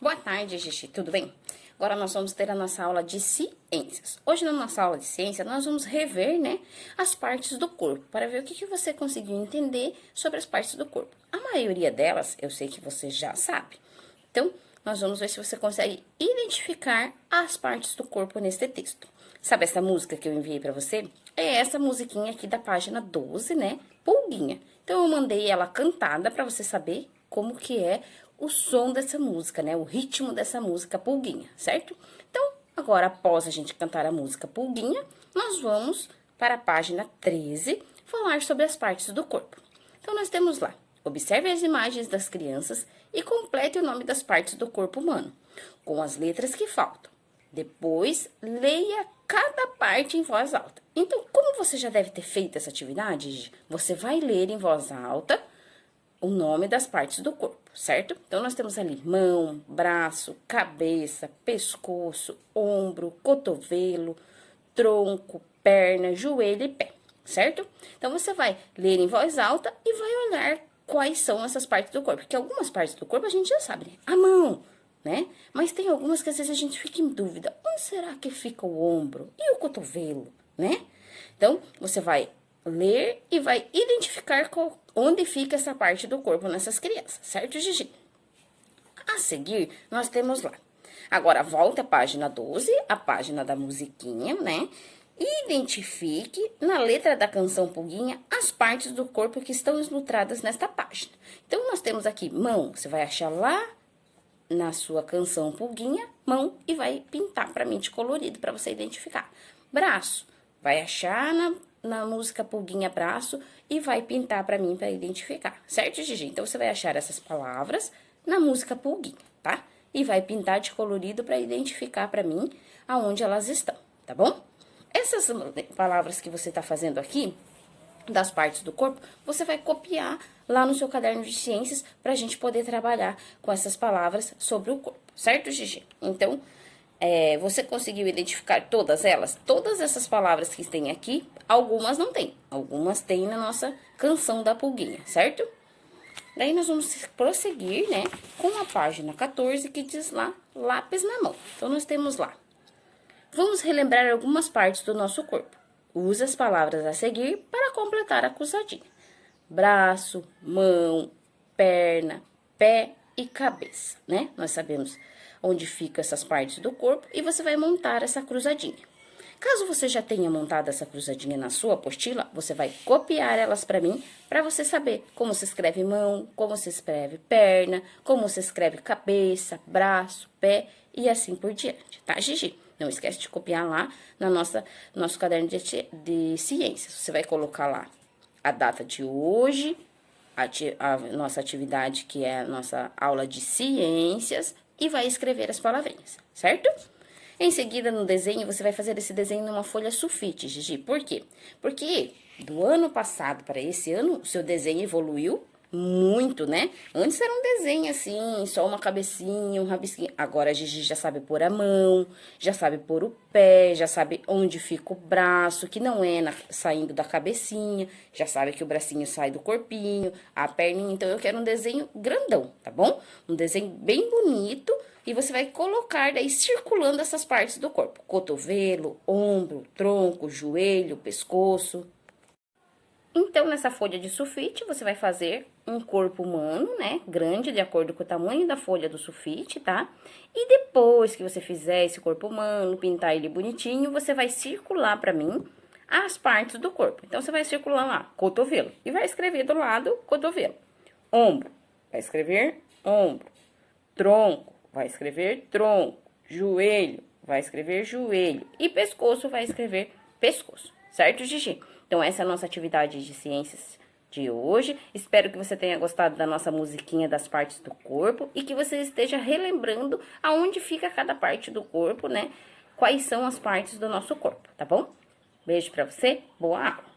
Boa tarde, Gigi, tudo bem? Agora nós vamos ter a nossa aula de ciências. Hoje na nossa aula de ciência nós vamos rever, né, as partes do corpo, para ver o que você conseguiu entender sobre as partes do corpo. A maioria delas eu sei que você já sabe. Então, nós vamos ver se você consegue identificar as partes do corpo neste texto. Sabe essa música que eu enviei para você? É essa musiquinha aqui da página 12, né? Pulguinha. Então, eu mandei ela cantada para você saber como que é o som dessa música, né? O ritmo dessa música Pulguinha, certo? Então, agora, após a gente cantar a música Pulguinha, nós vamos para a página 13 falar sobre as partes do corpo. Então, nós temos lá: observe as imagens das crianças e complete o nome das partes do corpo humano, com as letras que faltam. Depois, leia cada parte em voz alta. Então, como você já deve ter feito essa atividade, você vai ler em voz alta o nome das partes do corpo, certo? Então, nós temos ali mão, braço, cabeça, pescoço, ombro, cotovelo, tronco, perna, joelho e pé, certo? Então, você vai ler em voz alta e vai olhar quais são essas partes do corpo, porque algumas partes do corpo a gente já sabe, né? A mão, né? Mas tem algumas que às vezes a gente fica em dúvida, onde será que fica o ombro e o cotovelo, né? Então, você vai ler e vai identificar onde fica essa parte do corpo nessas crianças, certo, Gigi? A seguir, nós temos lá. Agora, volta à página 12, a página da musiquinha, né? E identifique na letra da canção Pulguinha as partes do corpo que estão ilustradas nesta página. Então, nós temos aqui mão, você vai achar lá na sua canção Pulguinha, mão, e vai pintar para mim de colorido para você identificar. Braço, vai achar na música Pulguinha Braço e vai pintar para mim para identificar, certo, Gigi? Então, você vai achar essas palavras na música Pulguinha, tá? E vai pintar de colorido para identificar para mim aonde elas estão, tá bom? Essas palavras que você tá fazendo aqui, das partes do corpo, você vai copiar lá no seu caderno de ciências pra gente poder trabalhar com essas palavras sobre o corpo, certo, Gigi? Então, você conseguiu identificar todas elas? Todas essas palavras que tem aqui, algumas não tem. Algumas tem na nossa canção da Pulguinha, certo? Daí, nós vamos prosseguir, né, com a página 14, que diz lá, lápis na mão. Então, nós temos lá: vamos relembrar algumas partes do nosso corpo. Use as palavras a seguir para completar a cruzadinha: braço, mão, perna, pé e cabeça, né? Nós sabemos onde ficam essas partes do corpo e você vai montar essa cruzadinha. Caso você já tenha montado essa cruzadinha na sua apostila, você vai copiar elas para mim, para você saber como se escreve mão, como se escreve perna, como se escreve cabeça, braço, pé e assim por diante, tá, Gigi? Não esquece de copiar lá na nosso caderno de ciências. Você vai colocar lá a data de hoje, a nossa atividade, que é a nossa aula de ciências, e vai escrever as palavrinhas, certo? Em seguida, no desenho, você vai fazer esse desenho numa folha sulfite, Gigi. Por quê? Porque do ano passado para esse ano, o seu desenho evoluiu muito, né? Antes era um desenho assim, só uma cabecinha, um rabisquinho. Agora a Gigi já sabe pôr a mão, já sabe pôr o pé, já sabe onde fica o braço, que não é saindo da cabecinha, já sabe que o bracinho sai do corpinho, a perninha. Então, eu quero um desenho grandão, tá bom? Um desenho bem bonito. E você vai colocar daí circulando essas partes do corpo: cotovelo, ombro, tronco, joelho, pescoço. Então, nessa folha de sulfite, você vai fazer um corpo humano, né, grande, de acordo com o tamanho da folha do sulfite, tá? E depois que você fizer esse corpo humano, pintar ele bonitinho, você vai circular pra mim as partes do corpo. Então, você vai circular lá, cotovelo, e vai escrever do lado, cotovelo. Ombro, vai escrever ombro. Tronco, vai escrever tronco. Joelho, vai escrever joelho. E pescoço, vai escrever pescoço, certo, Gigi? Então, essa é a nossa atividade de ciências de hoje. Espero que você tenha gostado da nossa musiquinha das partes do corpo e que você esteja relembrando aonde fica cada parte do corpo, né? Quais são as partes do nosso corpo, tá bom? Beijo pra você, boa aula!